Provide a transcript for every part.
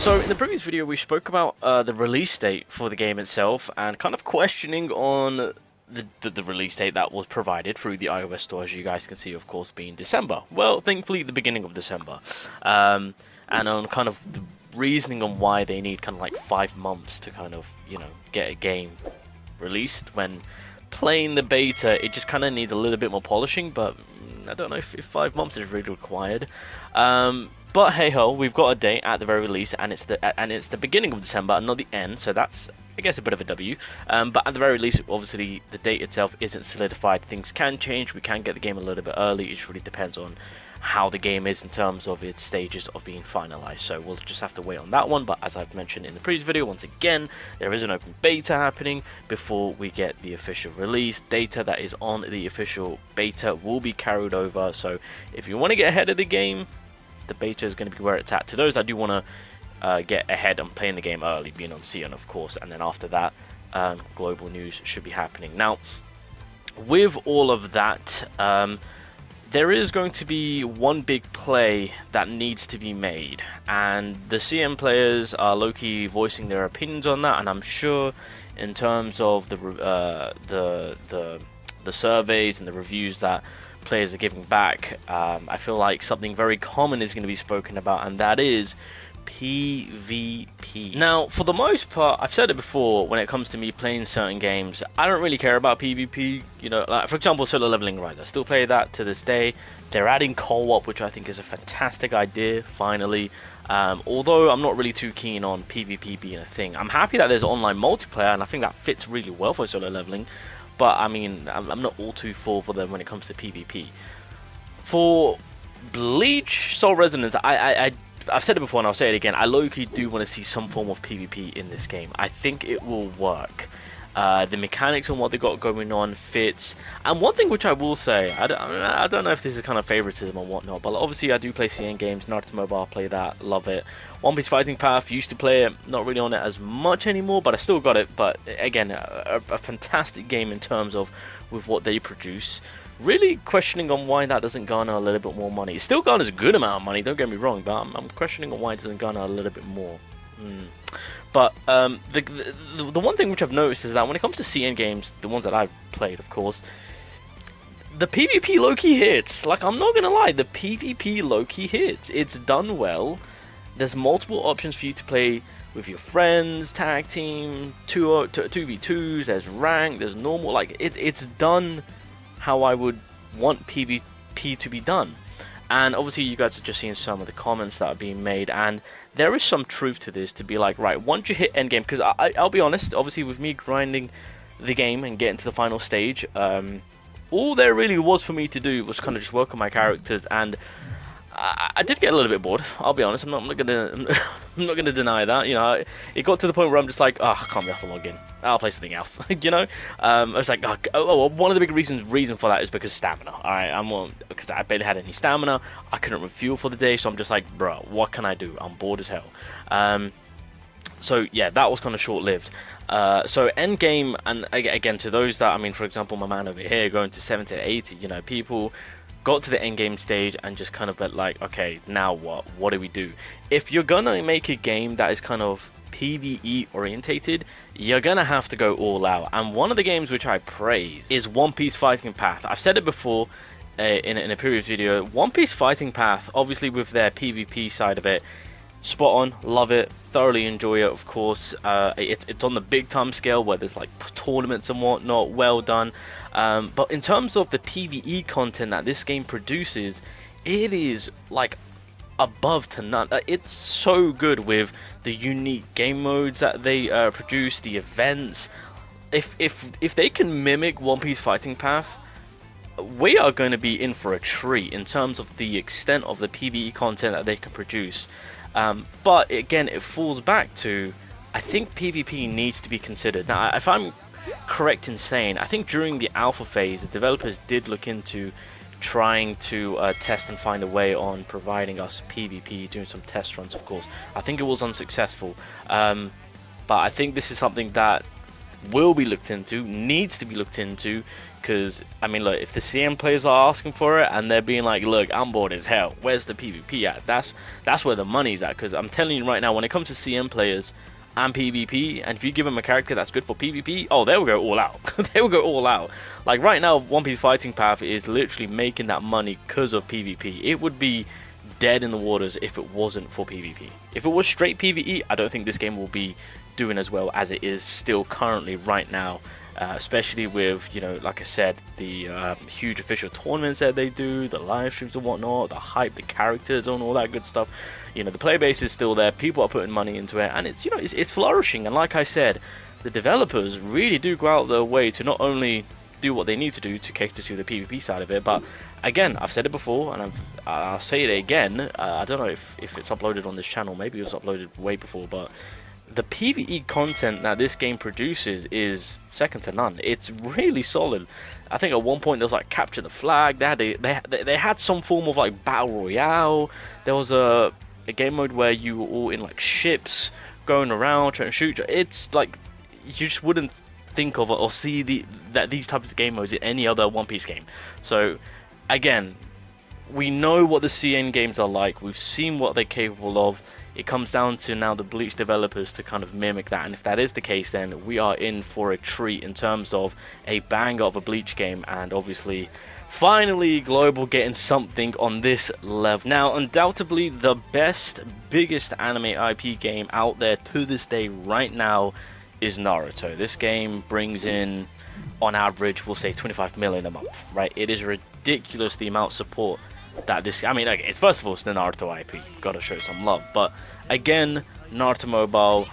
So in the previous video we spoke about the release date for the game itself and kind of questioning on the release date that was provided through the iOS store, as you guys can see, of course, being December. Well, thankfully the beginning of December. And on kind of the reasoning on why they need kind of like 5 months to kind of, you know, get a game released when playing the beta, it just kind of needs a little bit more polishing, but I don't know if 5 months is really required. But hey ho, we've got a date at the very least, and it's the beginning of December and not the end, so that's, I guess, a bit of a W. But at the very least, obviously the date itself isn't solidified. Things can change. We can get the game a little bit early. It just really depends on how the game is in terms of its stages of being finalized, so we'll just have to wait on that one. But as I've mentioned in the previous video, once again, there is an open beta happening before we get the official release. Data that is on the official beta will be carried over, so if you want to get ahead of the game, the beta is going to be where it's at. To those that do want to get ahead and playing the game early, being on CN of course, and then after that global news should be happening. Now with all of that, there is going to be one big play that needs to be made, and the CM players are low-key voicing their opinions on that, and I'm sure in terms of the surveys and the reviews that players are giving back, I feel like something very common is going to be spoken about, and that is PvP. Now, for the most part, I've said it before, when it comes to me playing certain games, I don't really care about PvP. You know, like for example, solo leveling Rise, I still play that to this day. They're adding co-op, which I think is a fantastic idea, finally. Although I'm not really too keen on PvP being a thing. I'm happy that there's online multiplayer, and I think that fits really well for solo leveling. But I mean, I'm not all too for them when it comes to PvP. For Bleach Soul Reasonance, I've said it before and I'll say it again, I low-key do want to see some form of PvP in this game. I think it will work. The mechanics and what they got going on fits. And one thing which I will say, I don't know if this is kind of favoritism or whatnot, but obviously I do play CN games, Naruto Mobile, play that, love it. One Piece Fighting Path, used to play it, not really on it as much anymore, but I still got it. But again, a fantastic game in terms of with what they produce. Really questioning on why that doesn't garner a little bit more money. It still garners a good amount of money, don't get me wrong, but I'm questioning on why it doesn't garner a little bit more. But the one thing which I've noticed is that when it comes to CN games, the ones that I've played, of course, the PvP low-key hits. Like, I'm not gonna lie, the PvP low-key hits. It's done well. There's multiple options for you to play with your friends, tag team, 2v2s, there's rank, there's normal. Like, it's done how I would want PvP to be done. And obviously you guys are just seeing some of the comments that are being made, and there is some truth to this, to be like, right, once you hit endgame, because I'll be honest, obviously with me grinding the game and getting to the final stage, all there really was for me to do was kind of just work on my characters, and I did get a little bit bored. I'll be honest. I'm not gonna deny that. You know, it got to the point where I'm just like, oh, I can't be asked to log in. I'll play something else. You know, I was like, oh, one of the big reason for that is because stamina. All right, because I barely had any stamina. I couldn't refuel for the day, so I'm just like, bro, what can I do? I'm bored as hell. So yeah, that was kind of short-lived. So endgame, and again, to those that, I mean, for example, my man over here going to 70 to 80. You know, people got to the end game stage and just kind of like, okay, now what do we do? If you're gonna make a game that is kind of PvE orientated, you're gonna have to go all out. And one of the games which I praise is One Piece Fighting Path. I've said it before in a previous video. One Piece Fighting Path, obviously with their PvP side of it, spot on, love it, thoroughly enjoy it, of course. It's on the big time scale where there's like tournaments and whatnot, well done. But in terms of the PvE content that this game produces, it is like above to none. It's so good with the unique game modes that they produce, the events. If they can mimic One Piece Fighting Path, we are going to be in for a treat in terms of the extent of the PvE content that they can produce. But again, it falls back to, I think PvP needs to be considered. Now, if I'm correct in saying, I think during the alpha phase, the developers did look into trying to test and find a way on providing us PvP, doing some test runs, of course. I think it was unsuccessful. But I think this is something that will be looked into, needs to be looked into, because I mean, look, if the CM players are asking for it and they're being like, look, I'm bored as hell, where's the PvP at? That's where the money's at, because I'm telling you right now, when it comes to CM players and PvP, and if you give them a character that's good for PvP, oh, they will go all out. They will go all out. Like right now, One Piece Fighting Path is literally making that money because of PvP. It would be dead in the waters if it wasn't for PvP. If it was straight PvE, I don't think this game will be doing as well as it is still currently right now, especially with, you know, like I said, the huge official tournaments that they do, the live streams and whatnot, the hype, the characters and all that good stuff. You know, the player base is still there, people are putting money into it, and it's, you know, it's flourishing. And like I said, the developers really do go out their way to not only do what they need to do to cater to the PvP side of it, but again, I've said it before and I'll say it again, I don't know if it's uploaded on this channel, maybe it was uploaded way before, but the PvE content that this game produces is second to none. It's really solid. I think at one point there was like capture the flag. They had some form of like battle royale. There was a game mode where you were all in like ships going around trying to shoot. It's like you just wouldn't think of or see these types of game modes in any other One Piece game. So again, we know what the CN games are like. We've seen what they're capable of. It comes down to now the Bleach developers to kind of mimic that, and if that is the case, then we are in for a treat in terms of a banger of a Bleach game, and obviously finally Global getting something on this level. Now undoubtedly the best, biggest anime IP game out there to this day right now is Naruto. This game brings in, on average, we'll say 25 million a month, right? It is ridiculous the amount of support that this, I mean, like, it's, first of all, it's the Naruto IP, gotta show some love, but again, Naruto Mobile,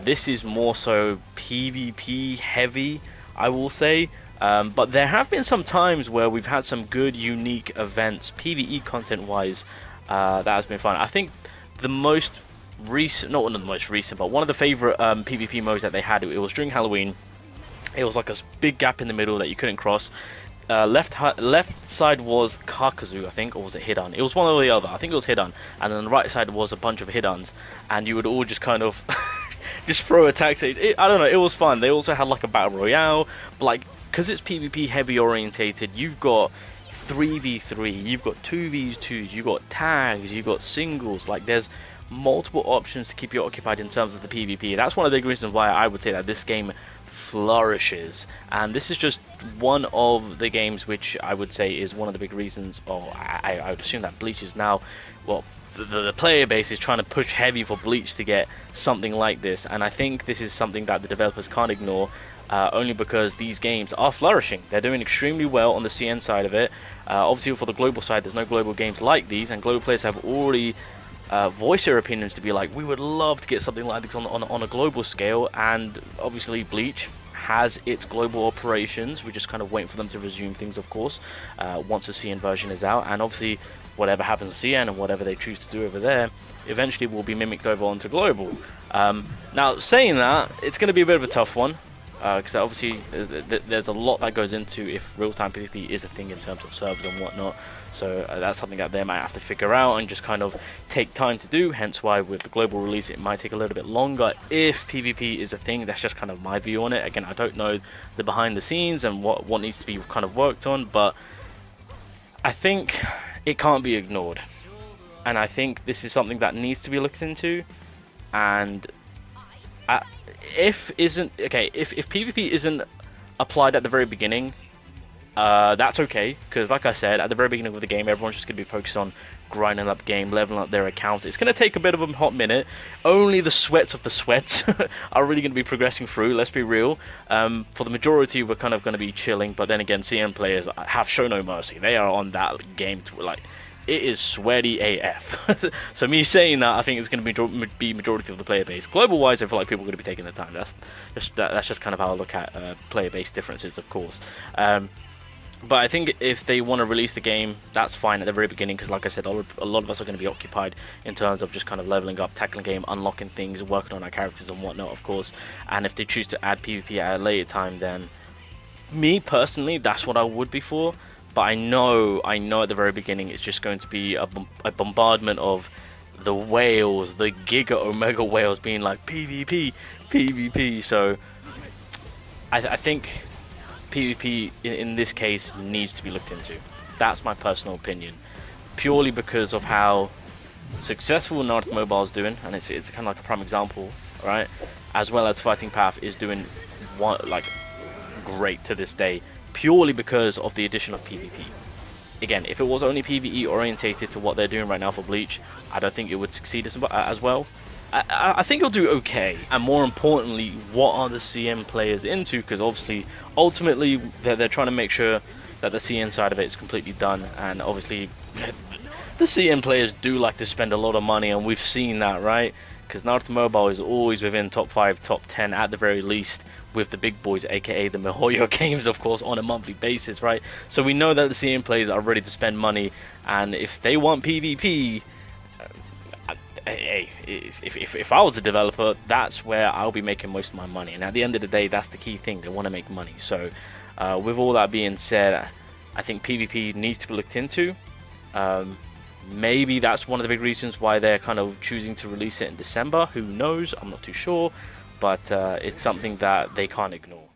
this is more so PvP heavy, I will say, but there have been some times where we've had some good, unique events, PvE content wise, that has been fun. I think the most recent, not one of the most recent, but one of the favorite PvP modes that they had, it was during Halloween. It was like a big gap in the middle that you couldn't cross. Left side was Kakazu, I think, or was it Hidan? It was one or the other. I think it was Hidan. And then the right side was a bunch of Hidans, and you would all just kind of just throw attacks. I don't know, it was fun. They also had like a battle royale, but like, because it's PvP heavy orientated, you've got 3v3, you've got 2v2s, you've got tags, you've got singles. Like, there's multiple options to keep you occupied in terms of the PvP. That's one of the big reasons why I would say that this game flourishes, and this is just one of the games which I would say is one of the big reasons, or I would assume that Bleach is now, well, the player base is trying to push heavy for Bleach to get something like this, and I think this is something that the developers can't ignore, only because these games are flourishing. They're doing extremely well on the CN side of it. Obviously for the global side, there's no global games like these, and global players have already voice their opinions to be like, we would love to get something like this on a global scale. And obviously Bleach has its global operations. We're just kind of waiting for them to resume things, of course, once the CN version is out. And obviously whatever happens to CN and whatever they choose to do over there eventually will be mimicked over onto global. Now saying that, it's going to be a bit of a tough one, because obviously there's a lot that goes into if real-time PvP is a thing in terms of servers and whatnot. So that's something that they might have to figure out and just kind of take time to do, hence why with the global release it might take a little bit longer if PvP is a thing. That's just kind of my view on it. Again, I don't know the behind the scenes and what needs to be kind of worked on, but I think it can't be ignored, and I think this is something that needs to be looked into. And if PvP isn't applied at the very beginning, that's okay, because like I said, at the very beginning of the game, everyone's just going to be focused on grinding up game, leveling up their accounts. It's going to take a bit of a hot minute. Only the sweats of the sweats are really going to be progressing through, let's be real. For the majority, we're kind of going to be chilling, but then again, CN players have shown no mercy. They are on that game to, like, it is sweaty AF. So me saying that, I think it's going to be majority of the player base. Global wise, I feel like people are going to be taking their time. That's just kind of how I look at player base differences, of course. But I think if they want to release the game, that's fine at the very beginning, because like I said, a lot of us are going to be occupied in terms of just kind of leveling up, tackling game, unlocking things, working on our characters and whatnot, of course. And if they choose to add PvP at a later time, then me personally, that's what I would be for. But I know at the very beginning it's just going to be a bombardment of the whales, the Giga Omega whales being like PvP, PvP. So I think PvP in this case needs to be looked into. That's my personal opinion, purely because of how successful Naruto Mobile is doing, and it's kind of like a prime example, right? As well as Fighting Path is doing great to this day, purely because of the addition of PvP. Again, if it was only PvE orientated to what they're doing right now for Bleach, I don't think it would succeed as well. I think it'll do okay, and more importantly, what are the CN players into? Because obviously, ultimately, they're trying to make sure that the CN side of it is completely done, and obviously, the CN players do like to spend a lot of money, and we've seen that, right? Because Naruto Mobile is always within top 5, top 10 at the very least, with the big boys, aka the MiHoYo games, of course, on a monthly basis, right? So we know that the CN players are ready to spend money, and if they want PvP, hey, if I was a developer, that's where I'll be making most of my money. And at the end of the day, that's the key thing. They want to make money. So with all that being said, I think PvP needs to be looked into. Maybe that's one of the big reasons why they're kind of choosing to release it in December. Who knows? I'm not too sure. But it's something that they can't ignore.